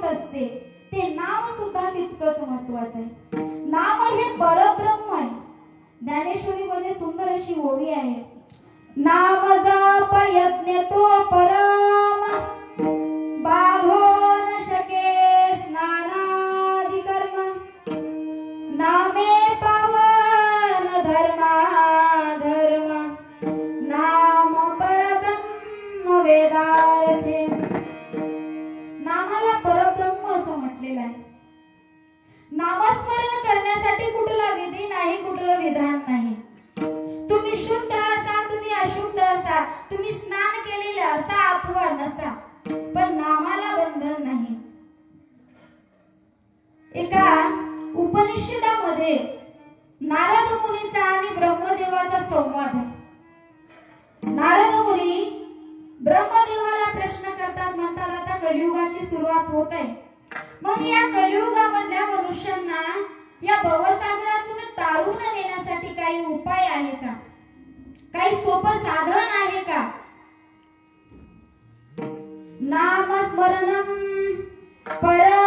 होत असते ते नाम सुद्धा तितकंच महत्वाचं आहे. नाम हे परब्रह्म आहे. ज्ञानेश्वरीमध्ये सुंदर अशी ओवी आहे, नाम जप यज्ञ तो परम, बाधो न शके स्नानादि कर्म, नामे पावन धर्मा धर्म, नाम परब्रह्म वेदार्थे. नामाला परब्रह्म असं म्हटलेलं आहे. नामस्मरण करण्यासाठी कुठला विधी नाही, कुठलं विधान नाही. तुम्ही शुद्ध असा, तुम्ही अशुद्ध असा, तुम्ही स्नान केलेले असा अथवा नसा, पण नामाला बंधन नाही. एका उपनिषदामध्ये नारद मुनीचा आणि ब्रह्मदेवाचा संवाद आहे. नारद मुनी ब्रह्मदेवाला प्रश्न करतात, म्हणतात आता कलियुगाची सुरुवात होत आहे, मग या कलियुगामधल्या मनुष्यांना या भवसागरातून तारून नेण्यासाठी काही उपाय आहे का, काही सोपं साधन आहे का? नामस्मरणम पर